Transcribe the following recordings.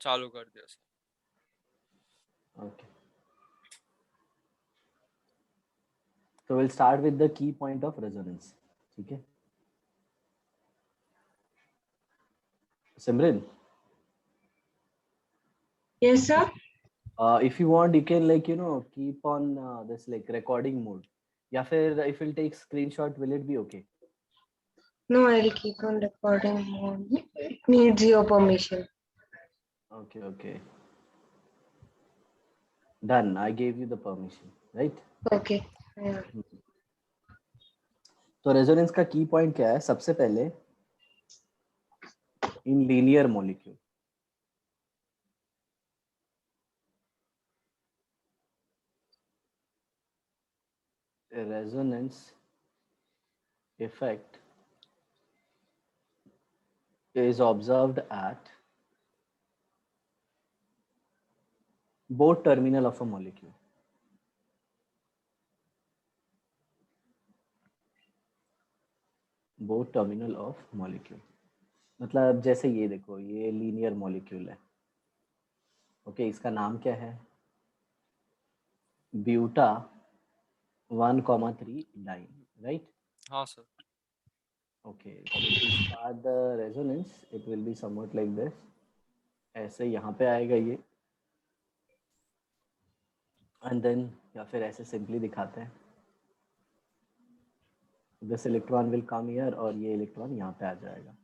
चालू कर दिया sir. Okay. So we'll start with the key point of resonance. ठीक है Simran? Yes, sir. If you want, you can keep on this like recording mode. या फिर if you'll take screenshot, will it be okay? No, I'll keep on recording. It needs your permission. Okay. Done. I gave you the permission, right? Okay. Yeah. तो resonance का की point क्या है? सबसे पहले इन linear molecule resonance effect is observed at both terminal of a molecule. Both terminal of molecule मतलब जैसे ये देखो, ये लीनियर मॉलिक्यूल है. ओके, इसका नाम क्या है? Buta 1,3 diene, right? हाँ sir. Okay, so to start the resonance it will be somewhat like this. ऐसे यहाँ पे आएगा ये, एंड देन या फिर ऐसे सिंपली दिखाते हैं, this electron will come here और ये इलेक्ट्रॉन यहाँ पे आ जाएगा.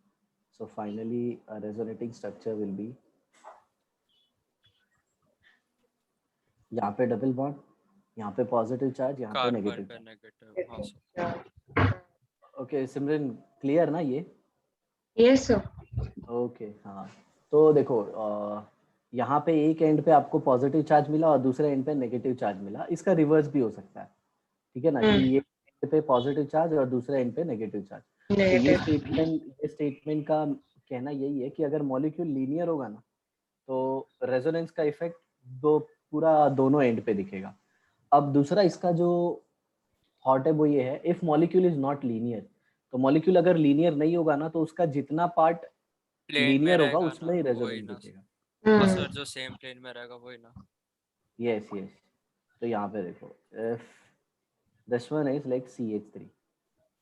So finally resonating structure will be यहाँ पे डबल बॉन्ड, यहाँ पे पॉजिटिव चार्ज, यहाँ पे नेगेटिव कार्बन पे चार्ज. नेगेटिव। हाँ सर। ओके सिमरन, क्लियर ना ये? Yes, sir. ओके हाँ, तो देखो यहाँ पे एक एंड पे आपको पॉजिटिव चार्ज मिला और दूसरे एंड पे नेगेटिव चार्ज मिला. इसका रिवर्स भी हो सकता है, ठीक है ना, कि ये एंड पे पॉजिटिव चार्ज और दूसरे एंड पे नेगेटिव चार्ज. तो ये स्टेटमेंट का कहना यही है कि अगर मॉलिक्यूल लीनियर होगा ना तो रेजोनेंस का इफेक्ट पूरा दोनों एंड पे दिखेगा. अब दूसरा इसका जो थॉट है वो ये है, if molecule is not linear, तो मॉलिक्यूल अगर लीनियर नहीं होगा ना तो उसका जितना पार्ट प्लेन में लीनियर होगा रहेगा उसमें ही ना, वही रेजोनेंस ना दिखेगा. हाँ सर, जो सेम प्लेन में रहेगा वही ना. यस. तो यहाँ पे देखो, if this one is like CH3,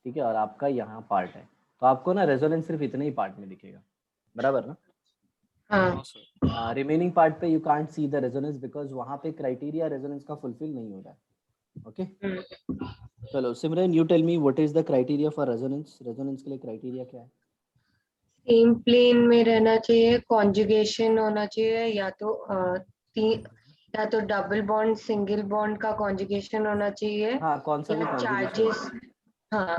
ठीक है, और आपका यहाँ पार्ट है, तो आपको ना रेजोनेंस सिर्फ इतने ही पार्ट में दिखेगा, बराबर ना? हाँ सर। रिमेनिंग पार्ट पे you can't see the resonance because वहाँ पे क्राइटेरिया रेजोनेंस का फुलफिल नहीं हो रहा है. ओके चलो Simran, you tell me what is the criteria for resonance. Resonance के लिए क्राइटेरिया क्या है? सेम प्लेन में रहना चाहिए, कॉन्जुगेशन होना चाहिए, या तो डबल बॉन्ड सिंगल बॉन्ड का कॉन्जुगेशन होना चाहिए, हाँ, कौन सा भी या कॉन्जुगेशन. चार्जेस. हाँ,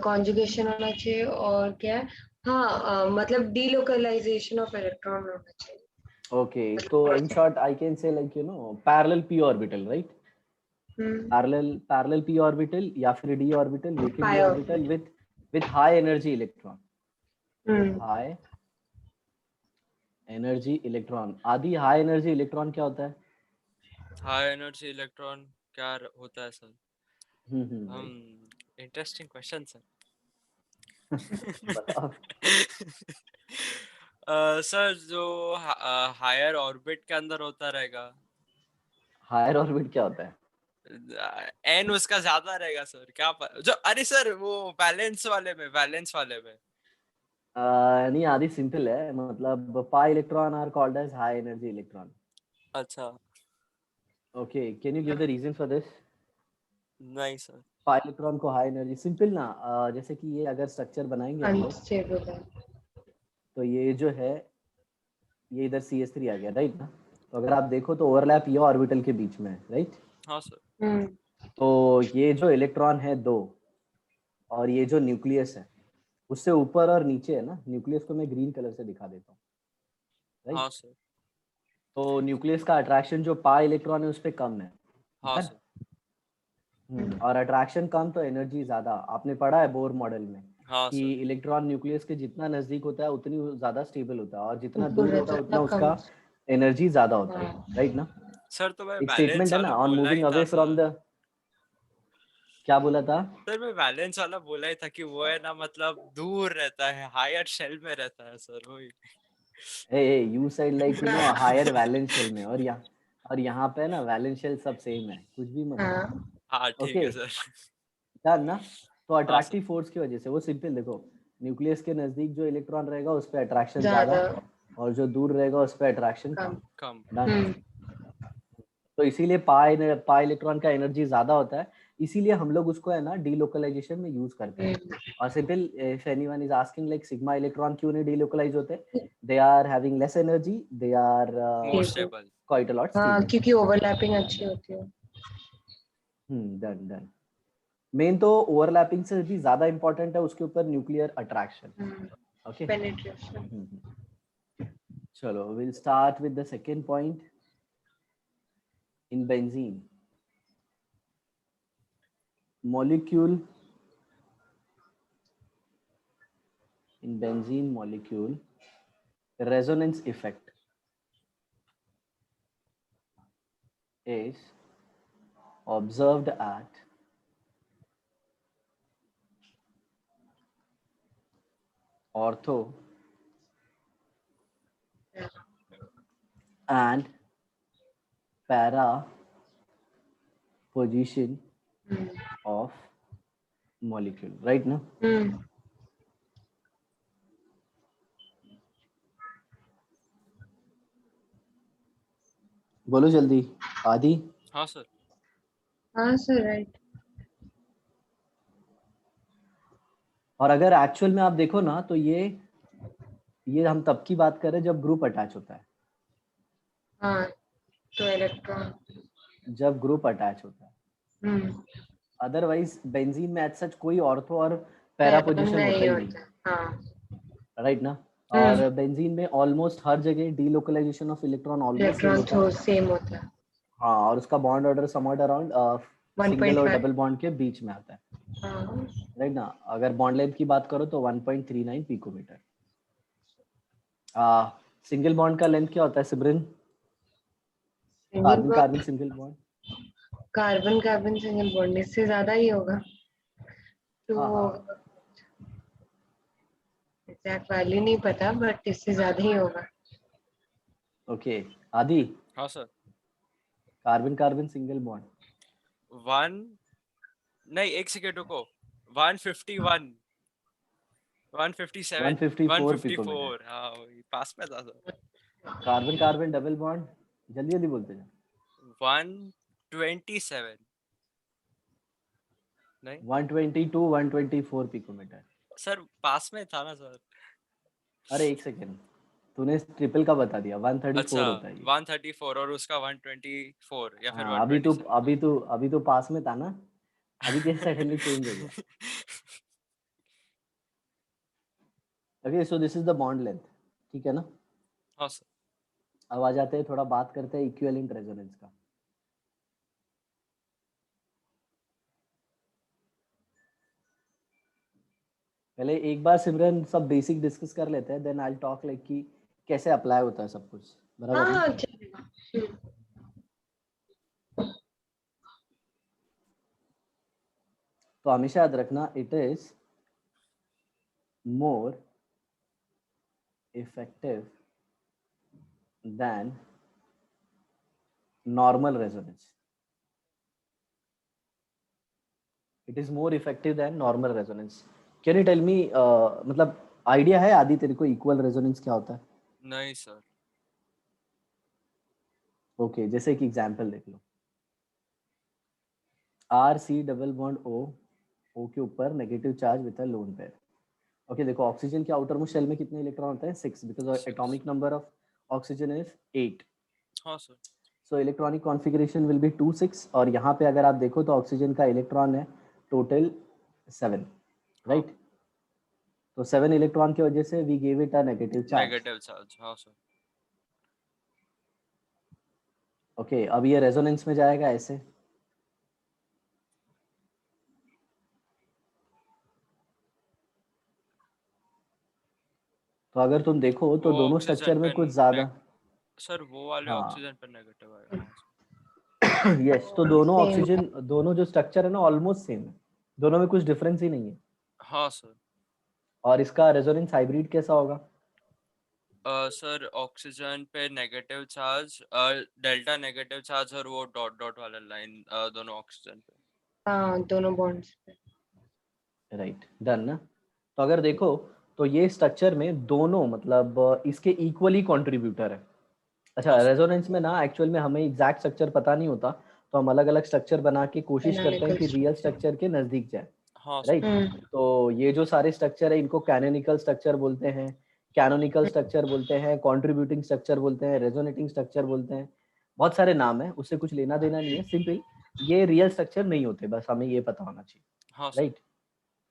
कॉन्जुगेशन होना चाहिए. और क्या है, हाँ, मतलब डीलोकलाइजेशन ऑफ इलेक्ट्रॉन होना चाहिए. ओके, तो in short I can say like parallel p orbital, right? Parallel p orbital या फिर d orbital, weekend d orbital with high energy electron. High energy electron. आदि हाई एनर्जी इलेक्ट्रॉन क्या होता है? High energy electron क्या होता है sir? Interesting question sir. बताओ. सर जो हायर ऑर्बिट के अंदर होता रहेगा. हायर ऑर्बिट क्या होता है? एन उसका ज्यादा रहेगा सर. क्या जो अरे सर वो वैलेंस वाले में नहीं, आदि सिंपल है, मतलब pi electron are called as high energy electron. अच्छा. Okay, can you give the reason for this? नहीं सर. पाई इलेक्ट्रॉन को हाई एनर्जी, सिंपल ना, जैसे कि ये अगर स्ट्रक्चर बनाएंगे हम लोग, अनस्टेबल है. तो ये जो है ये इधर CH3 आ गया, राइट ना? तो अगर आप देखो तो ओवरलैप ये ऑर्बिटल के बीच में है, राइट? हाँ सर. तो ये जो इलेक्ट्रॉन है दो, और ये जो न्यूक्लियस है उससे ऊपर और नीचे है ना, न्यूक्लियस को मैं ग्रीन कलर से दिखा देता हूँ, हाँ राइट? सर. तो न्यूक्लियस का अट्रैक्शन जो पाई इलेक्ट्रॉन है उस पर कम है. हाँ सर. और अट्रैक्शन कम तो एनर्जी ज्यादा. आपने पढ़ा है बोर मॉडल में हाँ कि सर. इलेक्ट्रॉन न्यूक्लियस के जितना नजदीक होता है उतनी ज्यादा स्टेबल होता है, और जितना ऊपर दूर होता रहता है है उतना कम. उसका एनर्जी ज्यादा होता है, राइट ना? सर तो मैं एक बैलेंस स्टेटमेंट है वाला ना, ऑन बोला ही मूविंग था अवे फ्रॉम सर. द. क्या बोला था? सर मैं बैलेंस वाला बोला ही था कि वो है ना, मतलब दूर रहता है, हायर शेल में रहता है सर, वही. hey, you said like higher valence shell में, और यहाँ पे ना वैलेंस शेल सब सेम है, कुछ भी मत हाँ बोलो। हाँ ठीक है सर। डन ना? तो हाँ अट्रैक्टिव सर। फोर्स की वजह से वो सिंपल देखो, न्यूक्लियस के नजदीक जो इलेक्ट्रॉन रहेगा उस पर अट्रैक्शन ज्यादा ज्यादा, और जो दूर रहेगा उस पर अट्रैक्शन कम। कम। कम। डन। तो इसीलिए पाई इलेक्ट्रॉन का एनर्जी ज्यादा होता है, इसीलिए हम लोग उसको है ना डीलोकलाइजेशन में यूज करते हैं। और simple, if anyone is asking like sigma electron क्यों नहीं डीलोकलाइज होते, they are having less energy, they are more stable. Quite a lot हाँ स्टेबल। क्योंकि ओवरलैपिंग अच्छी होती है। Done done. मेन तो ओवरलैपिंग से भी ज्यादा इंपॉर्टेंट है उसके ऊपर न्यूक्लियर अट्रैक्शन। Okay, penetration. चलो will start with the second point. In benzene molecule resonance effect is observed at ortho and para position of molecule, right now? बोलो जल्दी आदि। हाँ सर। हाँ सर राइट। और अगर एक्चुअल में आप देखो ना तो ये हम तब की बात कर रहे हैं जब ग्रुप अटैच होता है। हाँ तो इलेक्ट्रॉन जब ग्रुप अटैच होता है, अदरवाइज बेंजीन में एज सच कोई ऑर्थो और पैरा पोजीशन होता ही नहीं, राइट ना? और बेंजीन में ऑलमोस्ट हर जगह delocalization of electron almost same होता है। हाँ, और उसका bond order somewhere around single और डबल बॉन्ड के बीच में आता है, राइट ना? अगर बॉन्ड लेंथ की बात करो तो 1.39 पिकोमीटर। सिंगल बॉन्ड का लेंथ क्या होता है Simran? Carbon carbon single bond, carbon carbon single bond इससे ज्यादा ही होगा। तो एग्जैक्ट वैल्यू नहीं पता बट इससे ज्यादा ही होगा। ओके आदि। हाँ sir. Carbon carbon single bond 1 नहीं, एक सेकेंड रुको। 151 157 154 154। हाँ वही पास में था sir. Carbon carbon double bond जल्दी जल्दी बोलते जाओ। 127 नहीं 122 124 पिकोमीटर। सर, पास में था ना सर। अरे एक सेकेंड, तूने ट्रिपल का बता दिया, 134 अच्छा होता है ये। 134 और उसका 124 या फिर हाँ, 127। अभी तो पास में था ना, अभी कैसे सडनली चेंज हो गया? Okay, so this is the bond length, ठीक है ना? हाँ सर। अब आ जाते हैं, थोड़ा बात करते हैं इक्विवेलेंट रेजोनेंस का। पहले एक बार सिमरन सब बेसिक डिस्कस कर लेते हैं, then I will talk like कि कैसे अप्लाई होता है सब कुछ, बराबर ना? तो हमेशा याद रखना, it is more effective than normal resonance. It is more effective than normal resonance. Can you tell me, मतलब आइडिया है आदि तेरे को इक्वल रेजोनेंस क्या होता है? नहीं सर। ओके, जैसे एक एग्जांपल देख लो, R C double bond O के ऊपर negative charge with a lone pair. Okay देखो, ऑक्सीजन के आउटर मोस्ट शेल में कितने इलेक्ट्रॉन होते हैं? 6, because atomic number of oxygen is 8। हाँ sir. So electronic configuration will be 2 6, और यहाँ पे अगर आप देखो तो ऑक्सीजन का इलेक्ट्रॉन है टोटल 7, राइट? तो 7 इलेक्ट्रॉन की वजह से we give it a negative charge. हाँ सर। ओके, अब ये रेजोनेंस में जाएगा ऐसे, तो अगर तुम देखो तो दोनों स्ट्रक्चर में कुछ ज्यादा, सर वो वाले ऑक्सीजन पर नेगेटिव आएगा। यस, तो दोनों ऑक्सीजन, दोनों जो स्ट्रक्चर है ना ऑलमोस्ट सेम है, दोनों में कुछ डिफरेंस ही नहीं है। हाँ सर। और इसका रेजोनेंस हाइब्रिड कैसा होगा? सर ऑक्सीजन पे negative charge, delta negative charge, और वो डॉट डॉट वाला लाइन दोनों ऑक्सीजन पे। हाँ, दोनों बॉन्ड्स पे। राइट, डन ना। तो अगर देखो तो ये स्ट्रक्चर में दोनों मतलब इसके इक्वली कंट्रीब्यूटर है। अच्छा, हाँ सर। रेजोनेंस में ना एक्चुअल में हमें एग्जैक्ट स्ट्रक्चर पता नहीं होता, तो हम अलग अलग स्ट्रक्चर बना के कोशिश करते हैं कैनोनिकल कि रियल स्ट्रक्चर। स्ट्रक्चर के नजदीक जाए। हाँ सर। राइट, तो ये जो सारे स्ट्रक्चर है इनको कैनोनिकल स्ट्रक्चर बोलते हैं, कैनोनिकल स्ट्रक्चर बोलते हैं, कंट्रीब्यूटिंग स्ट्रक्चर बोलते हैं, रेजोनेटिंग स्ट्रक्चर बोलते हैं। बहुत सारे नाम है, उससे कुछ लेना देना नहीं है, सिंपल ये रियल स्ट्रक्चर नहीं होते, बस हमें ये पता होना चाहिए। हाँ सर। राइट,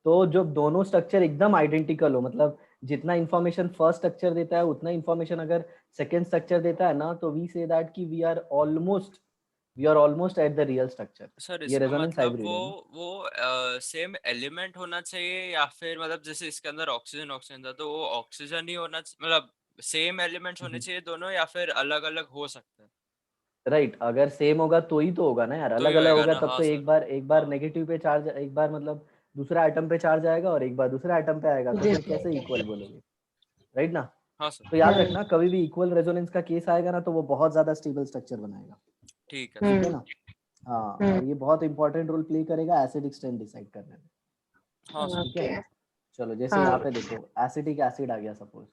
तो जब दोनों स्ट्रक्चर एकदम आइडेंटिकल हो, मतलब जितना इंफॉर्मेशन फर्स्ट स्ट्रक्चर देता है उतना इंफॉर्मेशन अगर सेकेंड स्ट्रक्चर देता है ना, तो वी से दैट कि we are almost at the real structure. Sir ये इसका रेजोनेंस मतलब हाइब्रिड है ना। वो सेम एलिमेंट होना चाहिए, या फिर मतलब जैसे इसके अंदर ऑक्सीजन ऑक्सीजन था तो वो ऑक्सीजन ही होना मतलब सेम एलिमेंट्स होने चाहिए दोनों, या फिर अलग अलग हो सकते हैं? राइट, अगर सेम होगा तो ही तो होगा ना यार, तो ही अलग अलग होएगा होगा ना। तब हाँ तो सर। एक बार हाँ। नेगेटिव पे चार्ज, एक बार मतलब दूसरा आइटम पे चार्ज आएगा और एक बार दूसरे आइटम पे आएगा, तो फिर कैसे इक्वल बोलोगे। राइट ना। हाँ सर। तो याद रखना कभी भी इक्वल रेजोनेंस का केस आएगा ना, तो वो बहुत ज्यादा स्टेबल स्ट्रक्चर बनाएगा। ठीक है ठीक सर। है ना। हाँ, और ये बहुत इंपॉर्टेंट रोल प्ले करेगा एसिडिक स्ट्रेंथ डिसाइड करने में। हाँ सर। ठीक है, ओके। चलो जैसे यहाँ हाँ। पे देखो एसिटिक एसिड आ गया सपोज।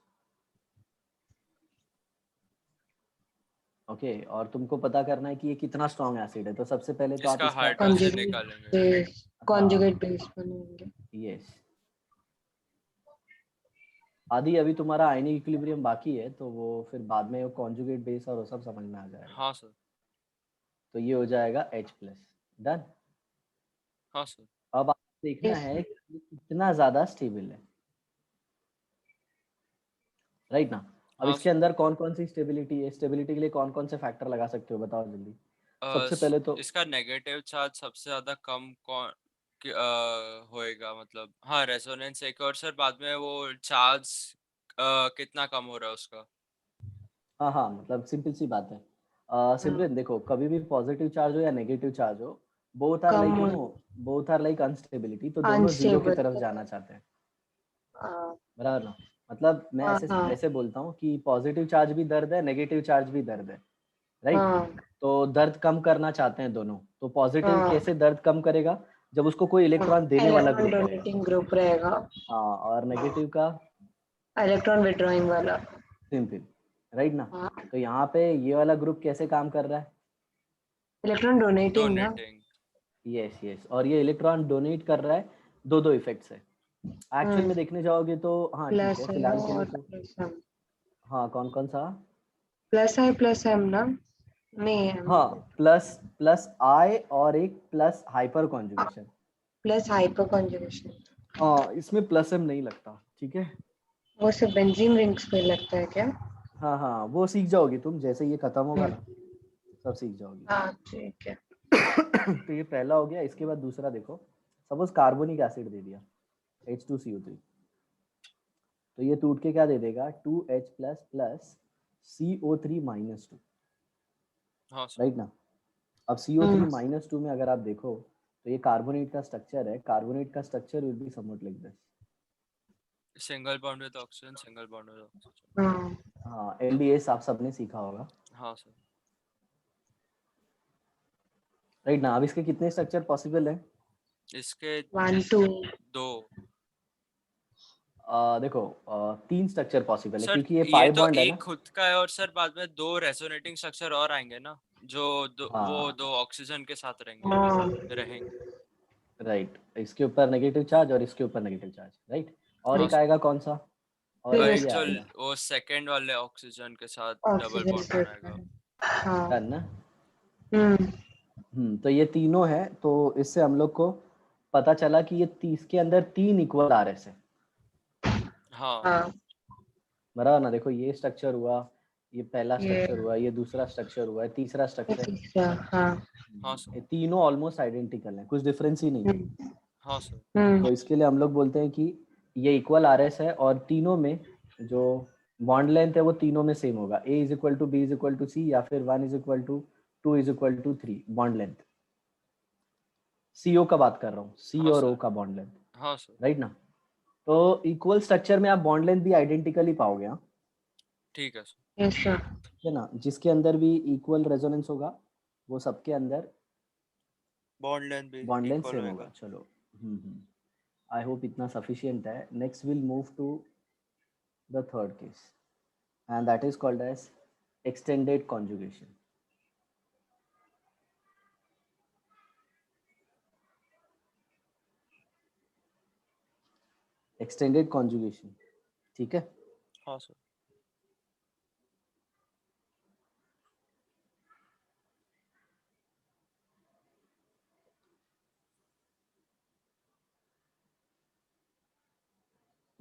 ओके, और तुमको पता करना है कि ये कितना स्ट्रॉन्ग एसिड है, तो सबसे पहले तो आप इसका इसका हाइड्रोजन कॉन्जुगेट निकालेंगे। बेस, हाँ, कॉन्जुगेट बेस बनेंगे। यस। आदि अभी तुम्हारा आयनिक इक्विलिब्रियम बाकी है, तो वो फिर बाद में वो कॉन्जुगेट बेस और वो सब समझ में आ जाएगा। हाँ सर। तो ये हो जाएगा H प्लस। डन। हाँ सर। अब आपको देखना यस। है कि ये कितना ज्यादा स्टेबल है। राइट ना। अब हाँ इसके सर। अंदर कौन कौन सी स्टेबिलिटी है, स्टेबिलिटी के लिए कौन कौन से फैक्टर लगा सकते हो, बताओ जल्दी। सबसे पहले तो इसका नेगेटिव चार्ज सबसे ज्यादा कम कौन होएगा, मतलब हाँ रेजोनेंस एक, और सर बाद में वो चार्ज कितना कम हो रहा है उसका। हाँ हाँ, मतलब सिंपल सी बात है। सिमरन देखो, कभी भी पॉजिटिव चार्ज हो या नेगेटिव चार्ज हो, both are come like both are like unstability, तो दोनों जीरो की अनस्टेबल। तरफ जाना चाहते हैं। हाँ बराबर ना। मतलब मैं ऐसे हाँ ऐसे बोलता हूँ कि पॉजिटिव चार्ज भी दर्द है, नेगेटिव चार्ज भी दर्द है। राइट, हाँ तो दर्द कम करना चाहते हैं दोनों। तो पॉजिटिव हाँ। कैसे दर्द कम करेगा, जब उसको कोई इलेक्ट्रॉन देने वाला इलेक्ट्रॉन ग्रुप रहेगा। डोनेटिंग ग्रुप रहेगा। हाँ, और नेगेटिव का इलेक्ट्रॉन विड्रॉइंग वाला। सिंपल। राइट ना। हाँ, तो यहाँ पे ये वाला ग्रुप कैसे काम कर रहा है। इलेक्ट्रॉन डोनेटिंग ना। डोनेटिंग। यस यस, और ये इलेक्ट्रॉन डोनेट कर रहा है। दो दो इफेक्ट्स है एक्चुअल में देखने जाओगे तो। हाँ ठीक प्लस है, है फिलहाल के लिए और तो। Plus M. हाँ, कौन कौन सा। प्लस है प्लस एम ना। नहीं है। हाँ, प्लस प्लस आई और एक plus hyper conjugation. Plus hyper conjugation. हाँ, इसमें प्लस एम नहीं लगता, ठीक है। वो सिर्फ बेंजीन रिंग्स पे लगता है क्या? हाँ हाँ, वो सीख जाओगी तुम जैसे ये खत्म होगा ना, हम्म। सब सीख जाओगी। हाँ ठीक है। तो ये पहला हो गया, इसके बाद दूसरा देखो। सपोज कार्बोनिक एसिड दे दिया H2CO3, तो ये टूट के क्या दे देगा 2H plus plus CO3 minus 2। हाँ सर। राइट ना। अब CO3 हम्म। माइनस 2 में अगर आप देखो तो ये कार्बोनेट का स्ट्रक्चर है, कार्बोनेट का structure will be somewhat like this. Single bond with oxygen, single bond with oxygen. हाँ हाँ, LDS आप सबने सीखा होगा। हाँ सर। राइट ना। अब इसके कितने स्ट्रक्चर पॉसिबल है। इसके 1 2। दो। देखो, तीन स्ट्रक्चर पॉसिबल है सर क्योंकि ये ये पाई तो बॉन्ड है एक ना। खुद का है, और सर बाद में दो रेजोनेटिंग स्ट्रक्चर और आएंगे ना, जो वो हाँ दो ऑक्सीजन के साथ हाँ रहेंगे। राइट, इसके ऊपर नेगेटिव चार्ज और इसके ऊपर नेगेटिव चार्ज। राइट, और हाँ एक सर। आएगा कौन सा, और एक फिर ये एक जो आएगा। वो सेकंड वाले ऑक्सीजन के साथ डबल ऑक्सीजन बॉन्ड के बनाएगा। हाँ। डन ना। हम्म। तो ये तीनों है, तो इससे हम लोग को पता चला कि ये 30 के अंदर 3 इक्वल RS है। हाँ। हाँ बराबर ना। देखो ये स्ट्रक्चर हुआ, ये पहला ये स्ट्रक्चर हुआ, ये दूसरा स्ट्रक्चर हुआ, तीसरा स्ट्रक्चर। तीसरा। हाँ। हाँ सर। ये तीनों ऑलमोस्ट आइडेंटिकल हैं, कुछ डिफरेंस ही नहीं है। हम्म। हाँ सर। तो इसके लिए हम लोग बोलते हैं कि ये इक्वल RS है, और तीनों में जो बॉन्ड लेंथ है वो तीनों में सेम होगा। A is equal to B is equal to C, या फिर 1 is equal to 2 is equal to 3 bond length. CO का बात कर रहा हूँ, C हाँ और O सर। का बॉन्ड लेंथ। हाँ सर। राइट ना। तो इक्वल स्ट्रक्चर में आप बॉन्ड लेंथ भी आइडेंटिकली पाओगे। हाँ, ठीक है सर। Yes sir. ठीक है ना, जिसके अंदर भी इक्वल रेजोनेंस होगा वो सबके अंदर बॉन्ड लेंथ भी बॉन्ड लेंथ इक्वल सेम होगा। होएगा। चलो, आई होप इतना सफिशिएंट है। Next will move to the third case and that is called as extended conjugation. Extended conjugation, ठीक है। हाँ सर।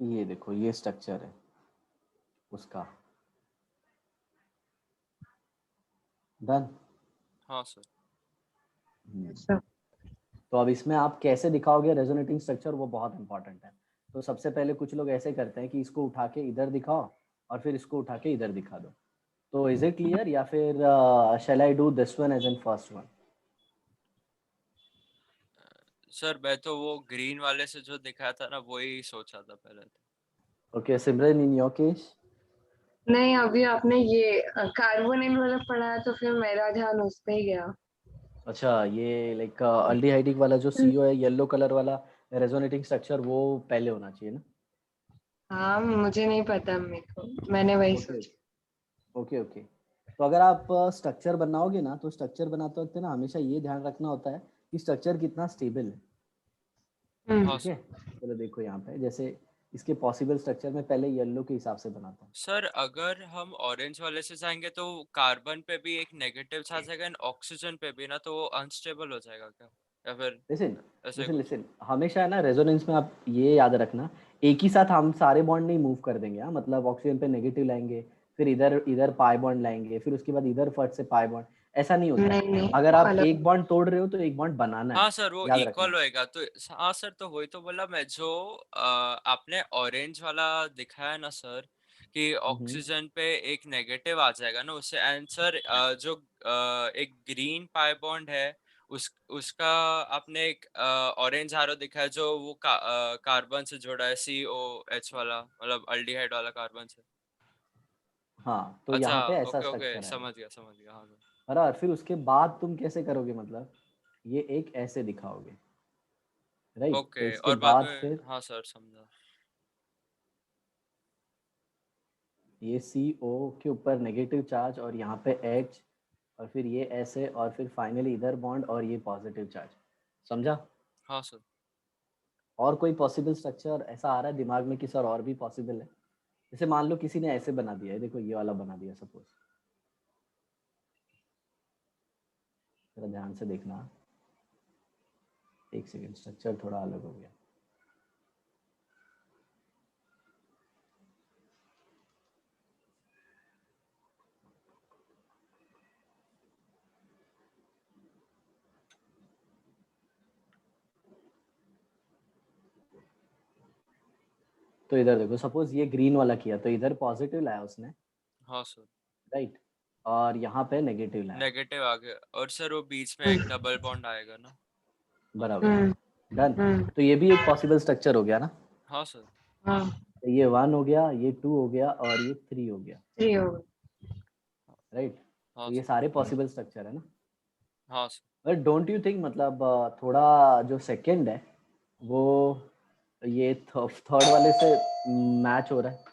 ये देखो, ये स्ट्रक्चर है उसका। डन। हाँ सर। Yes sir. तो अब इसमें आप कैसे दिखाओगे रेजोनेटिंग स्ट्रक्चर, वो बहुत इंपॉर्टेंट है। तो सबसे पहले कुछ लोग ऐसे करते हैं कि इसको उठा के इधर दिखाओ और फिर इसको उठा के इधर दिखा दो। तो इज इट क्लियर, या फिर shall I do this one as an first one? Sir मैं तो वो ग्रीन वाले से जो दिखाया था ना वही सोचा था पहले तो। Okay Simran, in your case? नहीं, अभी आपने ये कार्बोनिल वाला पढ़ा है तो फिर मेरा ध्यान उस पे ही गया। अच्छा, ये लाइक अल्डिहाइडिक वाला जो CO है, येलो कलर वाला रेजोनेटिंग स्ट्रक्चर, वो पहले होना चाहिए ना? हाँ, मुझे नहीं पता, मेरे को मैंने वही ओके सोचा। Okay okay. तो अगर आप स्ट्रक्चर बनाओगे ना, तो स्ट्रक्चर बनाते वक्त ना हमेशा ये ध्यान रखना होता है कि स्ट्रक्चर कितना स्टेबल है। हाँ ठीक है, सर। चलो देखो यहाँ पे, जैसे इसके पॉसिबल स्ट्रक्चर में पहले येलो के हिसाब से बनाता हूँ। सर अगर हम ऑरेंज वाले से जाएंगे तो कार्बन पे भी एक नेगेटिव चार्ज आएगा एंड ऑक्सीजन पे भी ना, तो वो अनस्टेबल हो जाएगा क्या, या फिर लिसन ऐसे लिसन कुछ? लिसन, हमेशा है ना रेजोनेंस में आप ये याद रखना, एक ही साथ हम सारे बॉन्ड नहीं मूव कर देंगे। हाँ, मतलब ऑक्सीजन पे नेगेटिव लाएंगे, फिर इधर इधर पाई बॉन्ड लाएंगे, फिर उसके बाद इधर फट से पाई बॉन्ड, ऐसा नहीं होता है। नहीं नहीं, अगर आप अलग। एक बॉन्ड तोड़ रहे हो तो एक बॉन्ड बनाना है, हाँ सर, वो याद इक्वल रखना। होएगा तो। हाँ सर, तो वही तो बोला मैं, जो आपने ऑरेंज वाला दिखाया ना सर, कि हम्म, ऑक्सीजन पे एक नेगेटिव आ जाएगा ना उससे, एंड सर जो एक ग्रीन पाई बॉन्ड है उसका आपने एक ऑरेंज आरो दिखाया जो वो कार्बन से जुड़ा है, COH वाला, मतलब अल्डिहाइड वाला कार्बन से। हाँ, तो अच्छा, यहाँ पे ऐसा ओके ओके, स्ट्रक्चर आएगा। समझ गया हाँ सर। और फिर उसके बाद तुम कैसे करोगे, मतलब ये एक ऐसे दिखाओगे, राइट? तो ओके, इसके और बाद बाद में फिर हाँ सर, समझा। ये CO के ऊपर नेगेटिव चार्ज और यहाँ पे H, और फिर ये ऐसे, और फिर फाइनली इधर बॉन्ड और ये पॉजिटिव चार्ज। समझा? हाँ सर। और कोई पॉसिबल स्ट्रक्चर ऐसा आ रहा है दिमाग में कि सर और भी पॉसिबल है? जैसे मान लो किसी ने ऐसे बना दिया है, देखो ये वाला बना दिया सपोज, जरा ध्यान से देखना, एक सेकेंड, स्ट्रक्चर थोड़ा अलग हो गया। तो इधर देखो, सपोज ये ग्रीन वाला किया तो इधर पॉजिटिव लाया उसने, हाँ सर। राइट, और यहाँ पे नेगेटिव लाया, नेगेटिव आ गया, और सर वो बीच में एक हम्म डबल बॉन्ड आएगा ना। हाँ बराबर, हम्म डन। हम्म। तो ये भी एक पॉसिबल स्ट्रक्चर हो गया ना। हाँ सर। हाँ, तो ये 1 हो गया, ये 2 हो गया, और ये 3 हो गया, 3 होगा। राइट? हाँ तो ये सर। सारे पॉसिबल स्ट्रक्चर है ना। हाँ sir. But don't you think, मतलब थोड़ा जो सेकंड है वो ये थर्ड वाले से मैच हो रहा है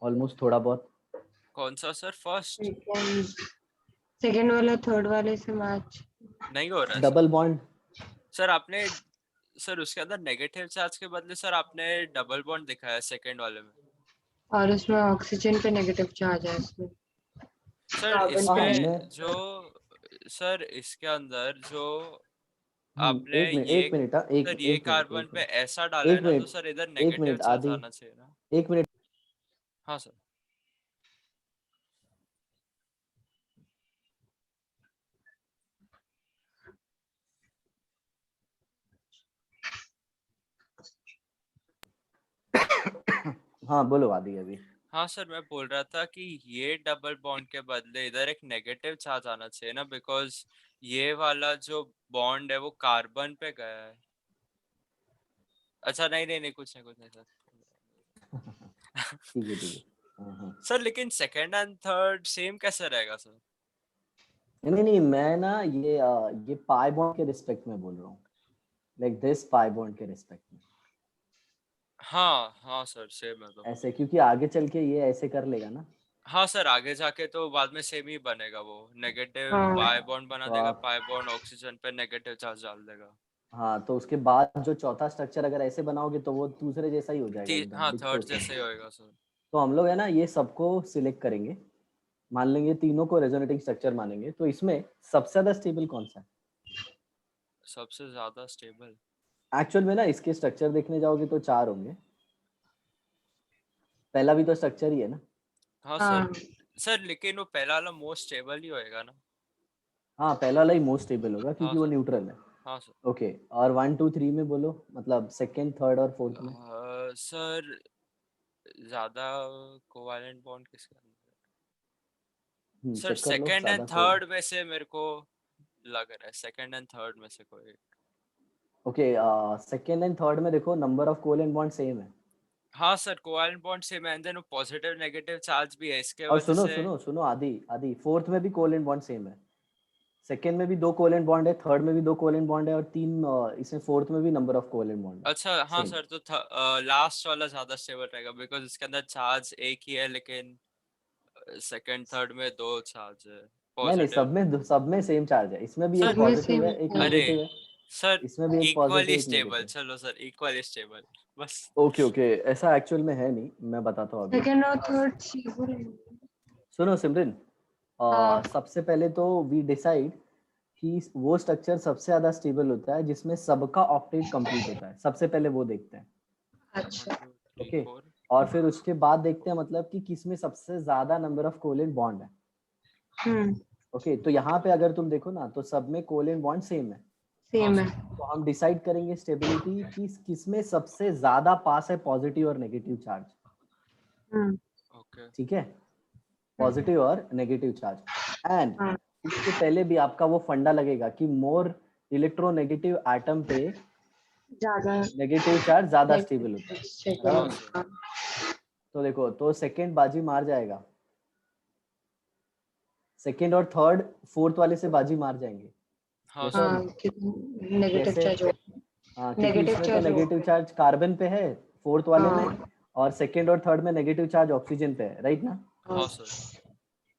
ऑलमोस्ट, थोड़ा बहुत। कौन सा सर, फर्स्ट? सेकेंड सेकेंड वाला थर्ड वाले से मैच। नहीं हो रहा है सर। Double bond. सर आपने, सर उसके अंदर नेगेटिव चार्ज के बदले सर आपने डबल बॉन्ड दिखाया सेकंड वाले में। और उसमें ऑक्सीजन पे नेगेटिव चार्ज है, इसमें सर कार्बन हाँ पे हमने, इसमें जो, सर इसके अंदर जो आपने एक मिनट ये, एक मिनट, हाँ, एक सर ये एक मिनट कार्बन एक पे मिनट ऐसा डाला है एक ना, तो मिनट सर इधर एक नेगेटिव मिनट चार्ज आदि, आना चाहिए ना। एक मिनट। हाँ सर। हाँ बोलो आदि अभी। हाँ सर, मैं बोल रहा था कि ये डबल बॉन्ड के बदले इधर एक नेगेटिव चार्ज आना चाहिए ना, बिकॉज ये वाला जो बॉन्ड है वो कार्बन पे गया है। अच्छा नहीं नहीं नहीं, कुछ नहीं सर। ठीक है ठीक है, सर लेकिन सेकंड एंड थर्ड सेम कैसे रहेगा सर? नहीं नहीं, मैं ना ये पाई बॉन्ड के रिस्पेक्ट में बोल रहा हूँ, लाइक दिस पाई बॉन्ड के रिस्पेक्ट में, हाँ हाँ सर सेम है तो। ऐसे, क्योंकि आगे चल के ये ऐसे कर लेगा ना। हाँ सर आगे जाके तो बाद में सेम ही बनेगा, वो नेगेटिव हाँ पाई बॉन्ड बना तो देगा, आप, पाई बॉन्ड ऑक्सीजन पे नेगेटिव चार्ज डाल देगा। हाँ, तो उसके बाद जो चौथा स्ट्रक्चर अगर ऐसे बनाओगे तो वो दूसरे जैसा ही हो जाएगा एकदम, हाँ दिखते थर्ड उतना जैसे ही नहीं। होएगा सर। तो हम लोग है ना ये सबको सिलेक्ट करेंगे, मान लेंगे तीनों को रेजोनेटिंग स्ट्रक्चर मानेंगे, तो इसमें सबसे ज्यादा स्टेबल कौन सा है? सबसे ज्यादा स्टेबल? एक्चुअल में ना इसके स्ट्रक्चर देखने जाओगे तो 4 होंगे, पहला भी तो स्ट्रक्चर ही है ना। हाँ सर। हाँ सर लेकिन वो पहला वाला मोस्ट स्टेबल ही होएगा ना? हाँ, पहला वाला ही मोस्ट स्टेबल होगा हाँ क्योंकि वो सर। न्यूट्रल है। हाँ सर। ओके, और 1 2 3 में बोलो, मतलब सेकंड थर्ड और फोर्थ में। सर ज्यादा कोवैलेंट बॉन्ड किसके अंदर है? सर चेक कर लो सेकंड एंड ज्यादा को। थर्ड में से मेरे को लग रहा है, सेकंड एंड थर्ड में से कोई। ओके, सेकंड एंड थर्ड में देखो number of covalent bond same है। हाँ सर कोवैलेंट बॉन्ड सेम है, and then positive negative charge भी है इसके और वजह सुनो से। सुनो सुनो, आदि आदि फोर्थ में भी कोवेलेंट बॉन्ड सेम है, सेकंड में भी 2 कोवेलेंट बॉन्ड है, थर्ड में भी 2 कोवेलेंट बॉन्ड है, और 3 इसमें फोर्थ में भी नंबर ऑफ कोवेलेंट बॉन्ड है अच्छा हाँ सेम। सर, तो लास्ट वाला ज्यादा स्टेबल रहेगा बिकॉज इसके अंदर चार्ज एक ही है, लेकिन सेकंड थर्ड में दो चार्ज है नहीं नहीं, पॉजिटिव। सब में सेम चार्ज है, इसमें भी एक सर सब में पॉजिटिव सेम है एक अरे नेगेटिव है, सर इसमें भी एक पॉजिटिव इक्वली एक स्टेबल, नेगेटिव। चलो सर इक्वली स्टेबल बस। ओके ओके, ऐसा एक्चुअल में है नहीं, मैं बताता हूँ अभी। सेकंड और थर्ड स्टेबल है। सुनो सिमरन, हाँ सबसे पहले तो वी डिसाइड कि वो स्ट्रक्चर सबसे ज्यादा स्टेबल होता है जिसमें सबका ऑक्टेट कंप्लीट होता है, सबसे पहले वो देखते हैं। वन अच्छा। टू थ्री ओके, फोर और फिर उसके बाद देखते हैं मतलब कि किसमें सबसे ज्यादा नंबर ऑफ कोवेलेंट बॉन्ड है। हम्म ओके, तो यहाँ पे अगर तुम देखो ना तो सब में कोवेलेंट बॉन्ड सेम है, हाँ सेम है। सर। तो हम डिसाइड करेंगे स्टेबिलिटी कि किसमें सबसे ज्यादा पास है पॉजिटिव और नेगेटिव चार्ज। हम्म ओके। ठीक है, हम्म, पॉजिटिव और नेगेटिव चार्ज। एंड हाँ इसके पहले भी आपका वो फंडा लगेगा कि मोर इलेक्ट्रोनेगेटिव एटम पे ज्यादा नेगेटिव चार्ज ज्यादा स्टेबल होता है, स्टेबल हाँ बराबर। सर। है। तो देखो, तो सेकंड बाजी मार जाएगा, सेकंड और थर्ड फोर्थ वाले से बाजी मार जाएंगे, हाँ यस और सर। हाँ नो? नेगेटिव कैसे? चार्ज हो। हाँ, क्योंकि नेगेटिव इसमें तो चार्ज हो। नेगेटिव चार्ज कार्बन पे है फोर्थ वाले में, हाँ और सेकंड और थर्ड में नेगेटिव चार्ज ऑक्सीजन पे है, राइट ना? हाँ हाँ सर।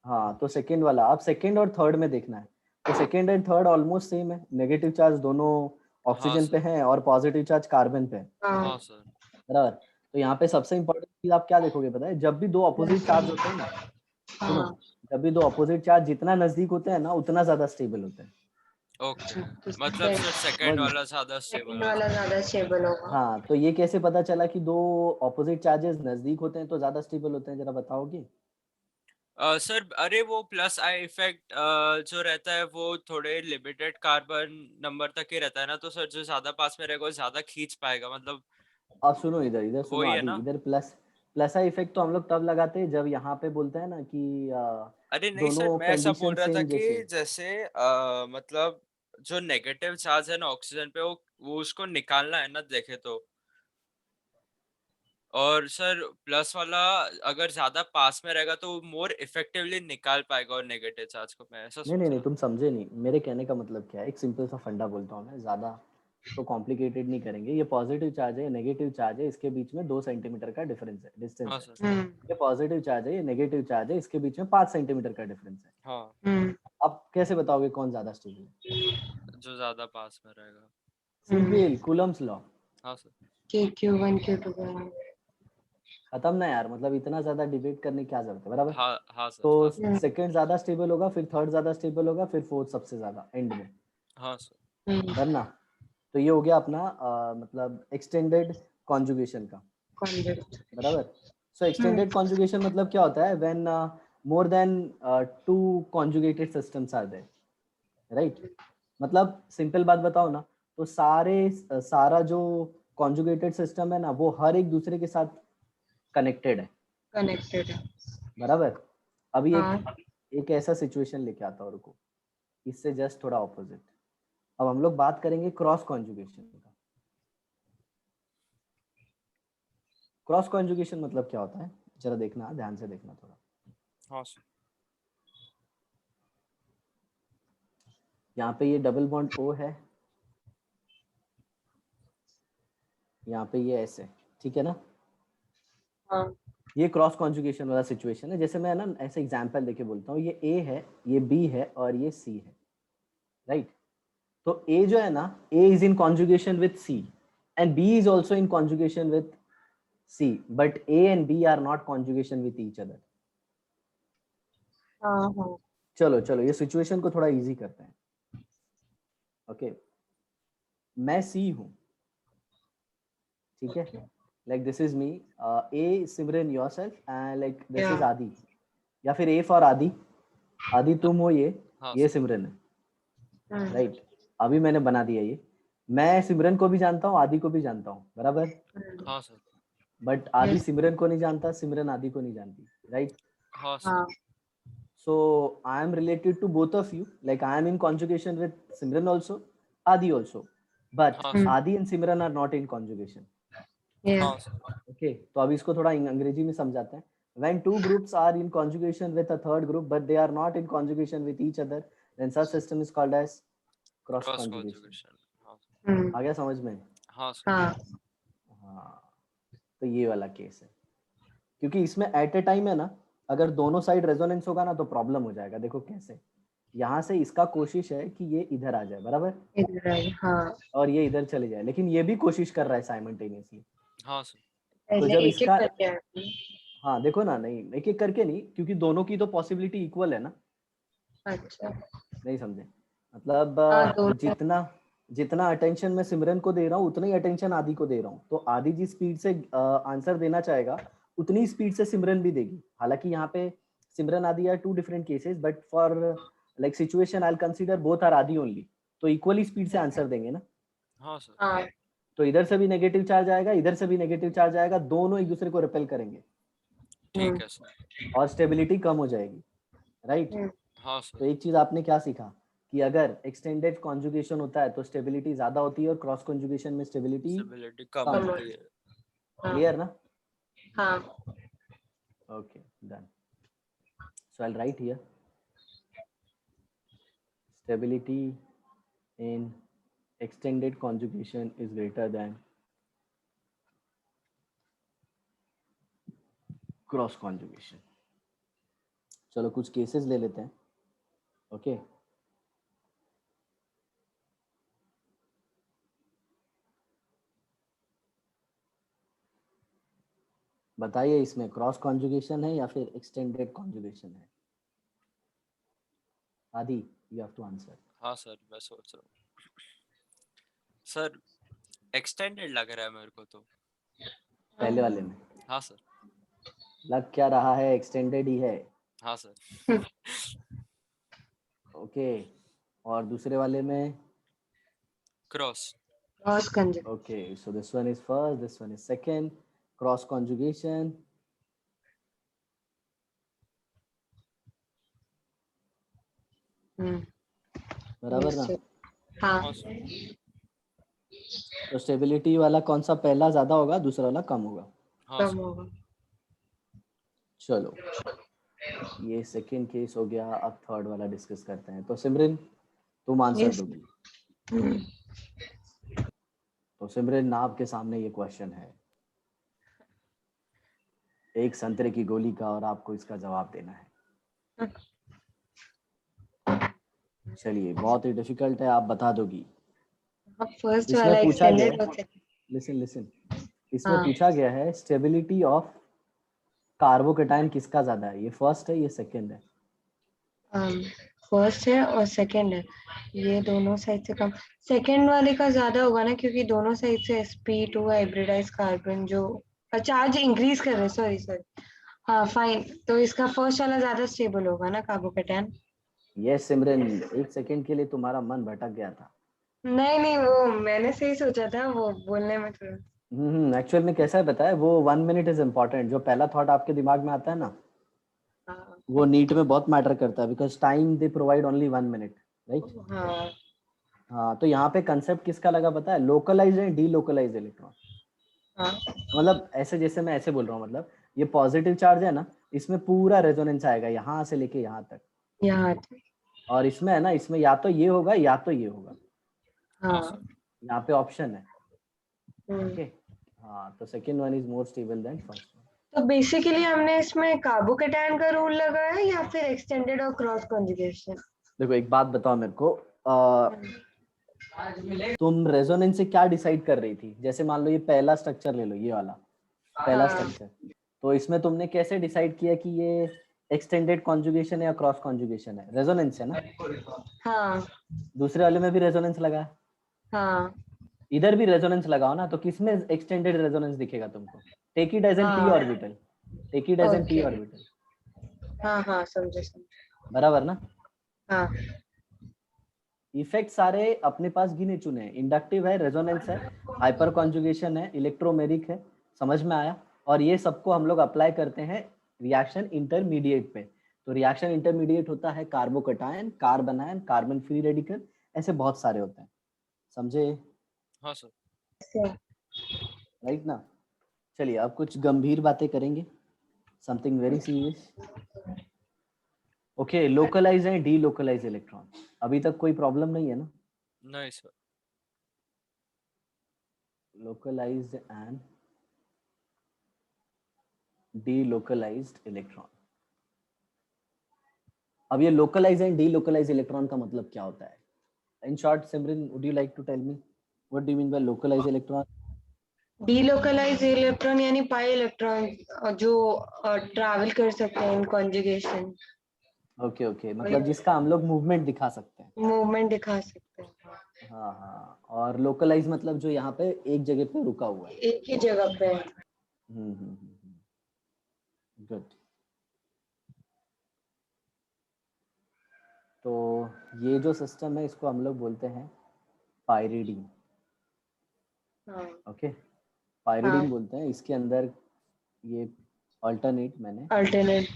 हाँ, तो सेकंड वाला अब सेकंड और थर्ड में देखना है, तो second and third almost same है, नेगेटिव चार्ज दोनों हाँ ऑक्सीजन पे सर। हैं और पॉजिटिव चार्ज कार्बन पे है, हाँ हाँ सर। बराबर। तो यहाँ पे सबसे इंपॉर्टेंट चीज आप क्या देखोगे पता है, जब भी दो अपोजिट चार्ज होते हैं ना, सुनो, हाँ। जब भी दो अपोजिट चार्ज जितना नजदीक होते हैं ना उतना ज्यादा स्टेबल होते हैं, ओके, अच्छा तो मतलब सर सेकंड समझ में? वाला ज्यादा स्टेबल सेकंड हो वाला जाएगा। ज्यादा स्टेबल होगा। हाँ, तो ये कैसे पता चला कि दो अपोजिट चार्जेस नजदीक होते हैं तो ज्यादा स्टेबल होते हैं, जरा बताओगे? सर अरे वो प्लस आई इफेक्ट जो रहता है वो थोड़े लिमिटेड कार्बन नंबर तक ही रहता है ना, तो सर जो ज्यादा पास में रहेगा वो ज्यादा खींच पाएगा, मतलब अब सुनो, इधर इधर सुनो वही है आदि, ना। इधर प्लस प्लस आई इफेक्ट तो हम लोग तब लगाते हैं जब यहाँ पे बोलते हैं ना कि अरे नहीं सर, दोनों मैं ऐसा बोल कंडीशन रहा था सेम कि जैसे। जैसे मतलब जो नेगेटिव चार्ज है ना ऑक्सीजन पे, वो उसको निकालना है ना देखे तो। और सर प्लस वाला अगर ज्यादा पास में रहेगा तो मोर इफेक्टिवली निकाल पाएगा और नेगेटिव चार्ज को, मैं ऐसा नहीं नहीं सोच नहीं, रहा था। तुम समझे नहीं, मेरे कहने का मतलब क्या है, एक सिंपल सा फंडा बोलता हूँ मैं, ज्यादा तो कॉम्प्लिकेटेड नहीं करेंगे। ये पॉजिटिव चार्ज है, ये नेगेटिव चार्ज है, इसके बीच में 2 सेंटीमीटर का डिफरेंस है, डिस्टेंस हाँ है। सर। ये पॉजिटिव चार्ज है, ये नेगेटिव चार्ज है, इसके बीच में 5 सेंटीमीटर का डिफरेंस है। हाँ, हम्म अब कैसे बताओगे कौन ज्यादा स्टेबल है? जो ज्यादा पास में रहेगा। हम्म सिंपल, कूलम्स लॉ। हाँ सर। Q1 Q2 खत्म ना यार, मतलब इतना ज्यादा डिबेट करने की क्या जरूरत है, बराबर। हाँ हाँ तो सर। हाँ सर। सेकंड ज्यादा स्टेबल होगा, फिर थर्ड ज्यादा स्टेबल होगा, फिर फोर्थ सबसे ज्यादा एंड में, हाँ सर। डन ना? तो ये हो गया अपना मतलब एक्सटेंडेड कॉन्जुगेशन का, कॉन्वेक्ट। बराबर। सो एक्सटेंडेड कॉन्जुगेशन मतलब क्या होता है, when more than 2 conjugated systems are there, right? मतलब सिंपल बात बताओ ना, तो सारा जो कॉन्जुगेटेड सिस्टम है ना वो हर एक दूसरे के साथ कनेक्टेड है, कनेक्टेड है। बराबर। अभी एक हाँ एक ऐसा सिचुएशन लेके आता हूँ, रुको, इससे जस्ट थोड़ा ऑपोजिट। अब हम लोग बात करेंगे क्रॉस कॉन्जुगेशन का। क्रॉस कॉन्जुगेशन मतलब क्या होता है, जरा देखना, ध्यान से देखना थोड़ा। हाँ सर। यहाँ पे ये डबल बॉन्ड O है, यहाँ पे ये S है, ठीक है ना। हाँ ये क्रॉस कॉन्जुगेशन वाला सिचुएशन है। जैसे मैं ना ऐसे एग्जांपल देके बोलता हूँ, ये A है, ये B है और ये C है, राइट। तो A जो है ना, A is in conjugation with C and B is also in conjugation with C, but A and B are not conjugation with each other. हाँ चलो चलो ये सिचुएशन को थोड़ा इजी करते हैं। ओके मैं C हूँ, ठीक है, like this is me, A Simran yourself and like this is Yeah. आदि, या फिर A फॉर आदि, आदि तुम हो, हाँ ये सर। सिमरन है, हम्म, राइट। अभी मैंने बना दिया ये, मैं सिमरन को भी जानता हूँ, आदि को भी जानता हूँ, बराबर। हाँ सर। बट आदि Yes. सिमरन को नहीं जानता, सिमरन आदि को नहीं जानती, राइट। हाँ सर। हाँ So I am related to both of you. Like I am in conjugation with Simran also, Adi also. But हाँ sir. Adi and Simran are not in conjugation. yeah. हाँ सर। Okay. तो अब इसको थोड़ा अंग्रेजी में समझाते हैं. When two groups are in conjugation with a third group, but they are not in conjugation with each other, then such system is called as cross cross conjugation. Conjugation. हाँ sir. आ गया समझ में? हाँ सर। हाँ हाँ. तो ये वाला केस है. क्योंकि इसमें एट ए टाइम है ना, अगर दोनों साइड रेजोनेंस होगा ना तो प्रॉब्लम हो जाएगा। देखो कैसे, यहाँ से इसका कोशिश है कि ये इधर आ जाए, बराबर, इधर आई, हाँ और ये इधर चले जाए, लेकिन ये भी कोशिश कर रहा है साइमल्टेनियसली। हाँ सर। तो पहले जब एक एक इसका, करके आए थे। हाँ देखो ना, नहीं एक एक करके नहीं, क्योंकि दोनों की तो पॉसिबिलिटी इक्वल है ना, अच्छा नहीं समझे? मतलब हाँ दोनों। जितना जितना अटेंशन मैं सिमरन को दे रहा हूँ उतना ही अटेंशन आदि को दे रहा हूँ। तो आदि जिस स्पीड से आंसर देना चाहेगा उतनी स्पीड से सिमरन भी देगी। हालांकि यहाँ पे Simran Aadi are two different cases, but for like situation I will consider both are Aadi only, तो इक्वली स्पीड से आंसर देंगे ना। हाँ सर। हाँ तो इधर से भी नेगेटिव चार्ज आएगा, इधर से भी नेगेटिव चार्ज आएगा, दोनों एक दूसरे को रिपेल करेंगे ठीक है सर। और स्टेबिलिटी कम हो जाएगी, राइट। हाँ तो सर। एक चीज आपने क्या सीखा कि अगर एक्सटेंडेड कॉन्जुगेशन होता है तो स्टेबिलिटी ज्यादा होती है और क्रॉस कॉन्जुगेशन में स्टेबिलिटी स्टेबिलिटी कम कम होती है। हाँ क्लियर ना? हाँ okay done. So I will write here stability in extended conjugation is greater than cross conjugation. चलो कुछ केसेस ले लेते हैं, ओके बताइए इसमें क्रॉस कॉन्जुगेशन है या फिर एक्सटेंडेड कॉन्जुगेशन है? आदि यू हैव टू आंसर। हाँ सर, मैं सोच रहा हूँ सर, एक्सटेंडेड लग रहा है मेरे को तो। पहले वाले में हाँ सर। लग क्या रहा है, एक्सटेंडेड ही है। हाँ सर। ओके और दूसरे वाले में cross. Cross conjugation. Okay so this one is first, this one is second, cross conjugation. बराबर ना? हाँ हाँ सर। तो स्टेबिलिटी वाला कौन सा पहला ज्यादा होगा, दूसरा वाला कम होगा? हाँ कम सर। होगा। चलो ये सेकंड केस हो गया, अब थर्ड वाला डिस्कस करते हैं। तो सिमरन तुम आंसर Yes. दोगी। तो सिमरन नाब के सामने ये क्वेश्चन है, एक संतरे की गोली का, और आपको इसका जवाब देना है। चलिए बहुत ही डिफिकल्ट है, आप बता दोगी। फर्स्ट इसमें वाला पूछा गया एक्सटेंडेड है, होता है। लिसन लिसन, इसमें हाँ। पूछा गया है स्टेबिलिटी ऑफ कार्बोकेटाइन किसका ज्यादा है, ये फर्स्ट है ये सेकंड है? फर्स्ट है और सेकंड है, ये दोनों साइड से कम। सेकंड वाले का ज्यादा होगा ना, क्योंकि दोनों साइड से sp2 हाइब्रिडाइज कार्बन जो चार्ज इंक्रीज कर रहे हैं। सॉरी सॉरी, हाँ फाइन। तो इसका फर्स्ट वाला ज्यादा स्टेबल होगा ना, कार्बोकेटाइन। यस सिमरन, एक सेकंड के लिए तुम्हारा मन भटक गया था। नहीं नहीं, वो मैंने सही सोचा था, वो बोलने में थोड़ा। एक्चुअल में कैसा है बताए, वो 1 मिनट इज इम्पोर्टेंट। जो पहला थॉट आपके दिमाग में आता है ना, हाँ वो नीट में बहुत मैटर करता है, because time they provide only 1 minute, right. हाँ हाँ तो यहाँ पे कंसेप्ट किसका लगा पता है, localise and D localise electron. हाँ मतलब ऐसे, जैसे मैं ऐसे बोल रहा हूँ, मतलब ये पॉजिटिव चार्ज है ना, इसमें पूरा रेजोनेंस आएगा यहाँ से लेके यहाँ तक, यहाँ और इसमें है ना, इसमें या तो ये होगा या तो ये होगा, हाँ हाँ सर यहाँ पे ऑप्शन है। हम्म। ओके हाँ, तो second one is more stable then first one. तो बेसिकली हमने इसमें कार्बोकेटायन का रूल लगाया है या फिर एक्सटेंडेड और क्रॉस कॉन्जुगेशन? देखो एक बात बताओ मेरे को, तुम रेजोनेंस से क्या डिसाइड कर रही थी? जैसे मान लो ये पहला स्ट्रक्चर ले लो, ये वाला पहला हाँ। स्ट्रक्चर, तो इसमें तुमने कैसे डिसाइड किया कि ये एक्सटेंडेड कॉन्जुगेशन है या क्रॉस कॉन्जुगेशन है? रेजोनेंस है ना। हाँ दूसरे वाले में भी रेजोनेंस लगा, हाँ इधर भी रेजोनेंस लगाओ ना, तो किसमें एक्सटेंडेड रेजोनेंस दिखेगा तुमको? Take it as an p हाँ orbital, take it as an p Okay. Orbital, हाँ हाँ समझे बराबर ना। हाँ इफेक्ट सारे अपने पास गिने चुने हैं, इंडक्टिव है, रेजोनेंस है, हाइपर कॉन्जुगेशन है, इलेक्ट्रोमेरिक है, समझ में आया। और ये सबको हम लोग अप्लाई करते हैं रिएक्शन इंटरमीडिएट पे। तो रिएक्शन इंटरमीडिएट होता है carbocation, carbon ion, carbon free radical, ऐसे बहुत सारे होते हैं, समझे? हाँ सर राइट ना। चलिए अब कुछ गंभीर बातें करेंगे, something very serious. Okay, localize and delocalize electron, अभी तक कोई प्रॉब्लम नहीं है ना? नहीं sir Localized and delocalized electron। अब ये localized and delocalized electron का मतलब क्या होता है? In short, Simran, would you like to tell me what do you mean by localized electron? Delocalize electron यानी पाई इलेक्ट्रॉन जो ट्रैवल कर सकते हैं इन कॉन्जुगेशन, ओके ओके, मतलब जिसका हम लोग मूवमेंट दिखा सकते हैं। मूवमेंट दिखा सकते हैं। हाँ हाँ, और लोकलाइज मतलब जो यहाँ पे एक जगह पे रुका हुआ है। एक ही जगह पे। गुड। तो ये जो सिस्टम है इसको हम लोग बोलते हैं पाइरिडिन। हाँ ओके, पाइरिडिन बोलते हैं। इसके अंदर ये अल्टरनेट मैंने अल्टरनेट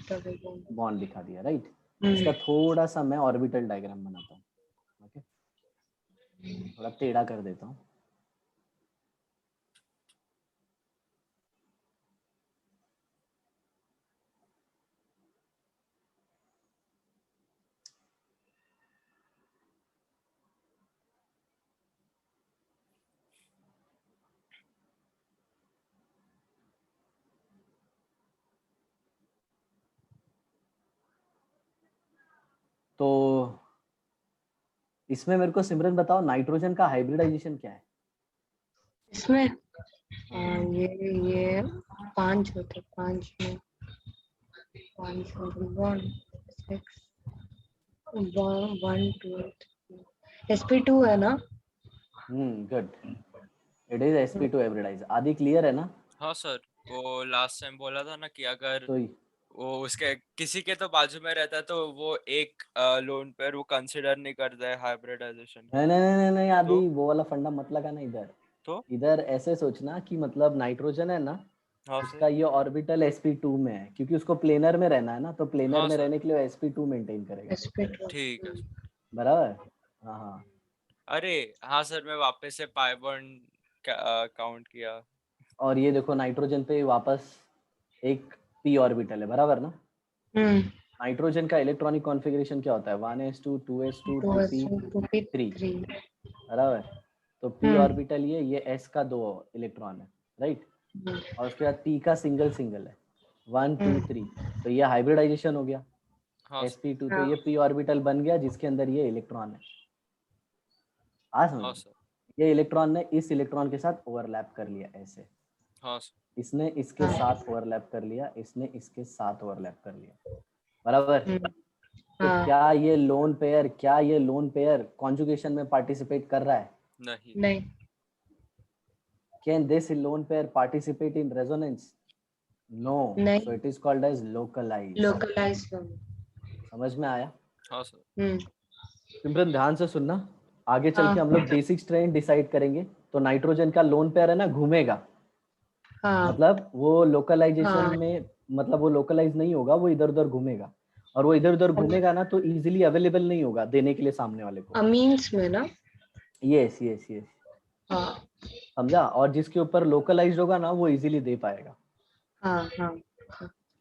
बॉन्ड दिखा दिया, राइट। इसका थोड़ा सा मैं ऑर्बिटल डायग्राम बनाता हूँ, ओके, थोड़ा टेढ़ा कर देता हूँ। तो इसमें मेरे को सिमरन बताओ, नाइट्रोजन का हाइब्रिडाइजेशन क्या है? इसमें ये 5 होते, 5 में 5 बॉन्ड 6 1 2 sp2 है ना? Good, it is sp2 hybridize. Aadi clear है ना? हाँ सर, वो लास्ट टाइम बोला था ना कि अगर तो वो उसके किसी के तो बाजू में रहता है तो वो एक लोन पेयर वो कंसिडर नहीं करता है हाइब्रिडाइजेशन। नहीं आदि, तो वो वाला फंडा मत लगाना इधर। तो इधर ऐसे सोचना कि मतलब नाइट्रोजन है ना, हाँ उसका सर, ये ऑर्बिटल sp2 में है, क्योंकि उसको प्लेनर में रहना है ना, तो प्लेनर हाँ में सर, रहने के लिए sp2 मेंटेन करेगा, sp2 ठीक है। बराबर। हाँ हाँ, अरे हाँ सर, मैं वापस से पाई बॉन्ड काउंट किया। और ये देखो नाइट्रोजन पे वापस एक p ऑर्बिटल है, बराबर ना। नाइट्रोजन का इलेक्ट्रॉनिक कॉन्फ़िगरेशन क्या होता है? 1s2 2s2 2p3, बराबर। तो p ऑर्बिटल ये s का 2 इलेक्ट्रॉन है, राइट। और उसके बाद p का सिंगल है 1 2 3, तो ये हाइब्रिडाइजेशन हो गया हाँ सर, sp2, तो ये p ऑर्बिटल बन गया जिसके अंदर ये इलेक्ट्रॉन है। आज हाँ समझ, सर, ये इलेक्ट्रॉन ने इस इलेक्ट्रॉन के साथ ओवरलैप कर लिया ऐसे, हाँ सर, इसने इसके साथ ओवरलैप कर लिया, इसने इसके साथ ओवरलैप कर लिया, बराबर। तो क्या ये लोन पेयर कॉन्जुगेशन में पार्टिसिपेट कर रहा है? नहीं। Can this lone pair participate in resonance? No. नहीं। So it is called as localized. समझ में आया? हाँ सर, सिमरन ध्यान से सुनना, आगे चल के हम लोग बेसिक स्ट्रेन डिसाइड करेंगे। तो नाइट्रोजन का लोन पेयर है ना, घूमेगा, मतलब वो लोकलाइजेशन में, मतलब वो लोकलाइज नहीं होगा, वो इधर उधर घूमेगा, और वो इधर उधर घूमेगा ना तो इजीली अवेलेबल नहीं होगा देने के लिए सामने वाले को। अमीन्स में ना? यस समझा। और जिसके ऊपर लोकलाइज्ड होगा ना वो इजीली दे पाएगा।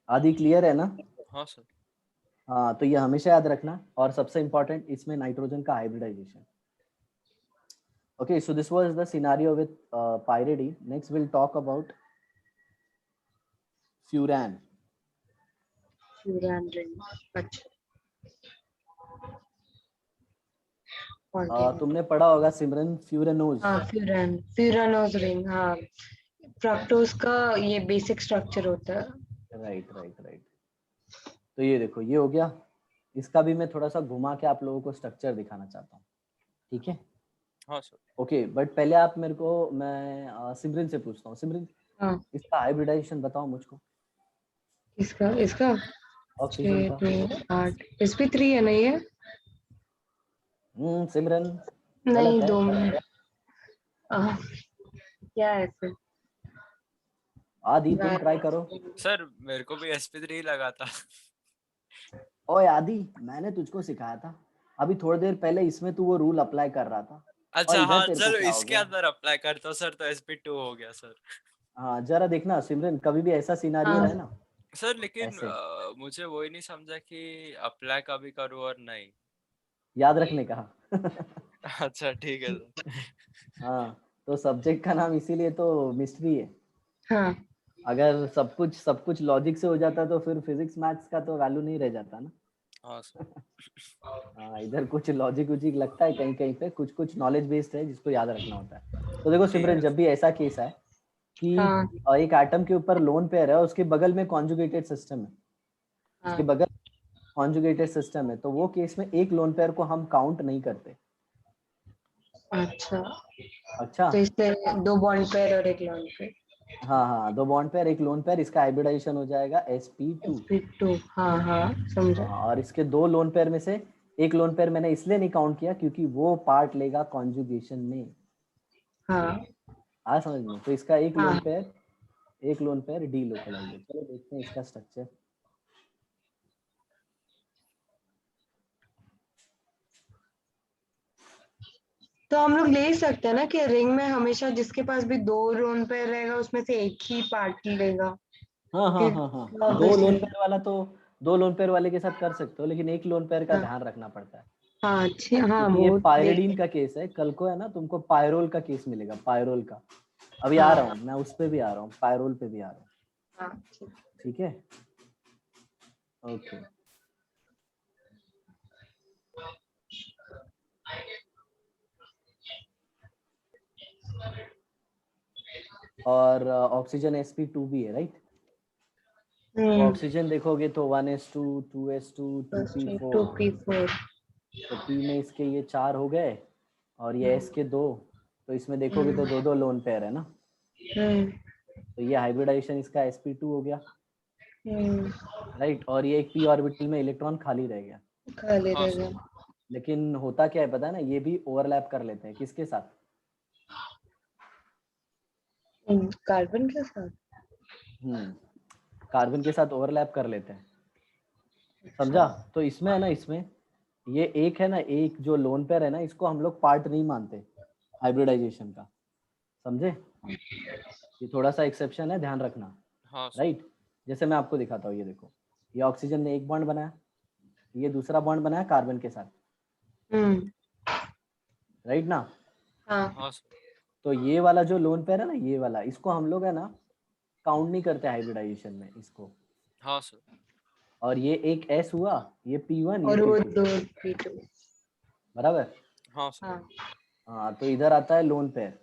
आदि क्लियर है ना? हाँ सर। हाँ, तो ये हमेशा याद रखना। और सबसे इम्पोर्टेंट इसमें नाइट्रोजन का hybridisation. Okay, so this was the scenario with pyridine. Next, we'll talk about furan. Furan ring. अच्छा, continue। तुमने पढ़ा होगा सिमरन फ्यूरेनोज। हाँ, फ्यूरानोज रिंग। हाँ, फ्रक्टोज का ये बेसिक स्ट्रक्चर होता है। Right right right. तो ये देखो, ये हो गया। इसका भी मैं थोड़ा सा घुमा के आप लोगों को स्ट्रक्चर दिखाना चाहता हूँ, ठीक है? हाँ सर। ओके, बट पहले आप मेरे को, मैं सिमरन से पूछता हूँ। सिमरन, हाँ, इसका हाइब्रिडाइजेशन बताओ मुझको, इसका इसका ऑक्सीजन 6 का। 2 8 sp3 है ना ये? सिमरन गलत नहीं, है। 2 मिनट। क्या है फिर? आदि तुम ट्राई करो। सर मेरे को भी sp3 लगा था। ओए आदि, मैंने तुझको सिखाया था अभी थोड़ी देर पहले, इसमें तू वो रूल अप्लाई कर रहा था, और अच्छा इधर हाँ, तेरे को चलो क्या हो इसके गया? अंदर अप्लाई करता हूँ सर, तो sp2 हो गया सर। हाँ, जरा देखना सिमरन, कभी भी ऐसा सिनारियो हाँ रहे ना सर लेकिन ऐसे, मुझे वो ही नहीं समझा कि अप्लाई कभी करूँ और नहीं। याद रखने का। अच्छा ठीक है सर। हाँ, तो सब्जेक्ट का नाम इसीलिए तो मिस्ट्री है। हाँ अगर सब कुछ लॉजिक से हो जाता तो फिर फिजिक्स मैथ्स का तो वैल्यू नहीं रह जाता ना। हाँ सर। हाँ, इधर कुछ लॉजिक वॉजिक लगता है कहीं कहीं पे, कुछ कुछ नॉलेज बेस्ड है जिसको याद रखना होता है। तो देखो ठीक सिमरन, है जब भी ऐसा केस है कि हाँ एक एटम के ऊपर लोन पेयर है, उसके बगल में कॉन्जुगेटेड सिस्टम है, उसके हाँ। बगल कॉन्जुगेटेड सिस्टम है, तो वो केस में एक लोन पेयर को हम काउंट नहीं करते। अच्छा, अच्छा, तो इससे 2 बॉन्ड पेयर और 1 लोन पेयर। हाँ हाँ, 2 बॉन्ड पेयर 1 लोन पेयर, इसका हाइब्रिडाइजेशन हो जाएगा sp2। sp2। हाँ हाँ, समझा। हाँ, और इसके 2 लोन पेयर में से 1 लोन पेयर मैंने इसलिए नहीं काउंट किया क्योंकि वो पार्ट लेगा कॉन्जुगेशन में। हाँ आ समझ में? तो इसका एक हाँ। लोन पेयर डी लोकलाइज है। चलो देखते हैं इसका स्ट्रक्चर। तो हम लोग ले सकते हैं ना कि रिंग में हमेशा जिसके पास भी 2 लोन पेयर रहेगा उसमें से एक ही पार्ट लेगा, हाँ हाँ कि हाँ हाँ, 2 लोन ऑब्वियसली। पेयर वाला तो 2 लोन पेयर वाले के साथ कर सकते हो, लेकिन 1 लोन पेयर का हाँ ध्यान रखना पड़ता है हाँ, अच्छी। हाँ, क्योंकि ये वो देख। पायरिडीन का केस है। कल को है ना तुमको पायरोल का केस मिलेगा, पायरोल का। अभी आ रहा हाँ हूँ मैं, उस पे भी आ रहा हूँ, पायरोल पे भी आ रहा हूँ। हाँ, ठीक। ठीक है, ओके। और ऑक्सीजन sp2 भी है, राइट? तो ऑक्सीजन देखोगे तो 1s2 2s2 2p4, 2p4। तो p में इसके ये 4 हो गए, और ये s के 2, तो इसमें देखोगे तो 2 लोन पेयर है ना, तो ये हाइब्रिडाइजेशन इसका sp2 हो गया, राइट? और ये एक p ऑर्बिटल में इलेक्ट्रॉन खाली रह गया। खाली हाँ रहेगा। सर। लेकिन होता क्या है पता है ना, ये भी ओवरलैप कर लेते हैं किसके साथ? कार्बन के साथ। कार्बन के साथ ओवरलैप कर लेते हैं, समझा? तो इसमें है ना, इसमें ये एक है ना, एक जो लोन पेयर है ना, इसको हम लोग पार्ट नहीं मानते हाइब्रिडाइजेशन का, समझे? ये थोड़ा सा एक्सेप्शन है, ध्यान रखना, हाँ सर। राइट? जैसे मैं आपको दिखाता हूँ, ये देखो, ये ऑक्सीजन ने एक बॉन्ड बनाया, ये दूसरा बॉन्ड बनाया कार्बन के साथ, राइट ना? हाँ हाँ सर। तो ये वाला जो लोन पेयर है ना, ये वाला, इसको हम लोग है ना काउंट नहीं करते हाइब्रिडाइजेशन में इसको। हाँ सर। और ये एक S हुआ, ये P1 ये और वो P2, 2p2। बराबर? हाँ सर। हाँ हाँ, तो इधर आता है लोन पेयर,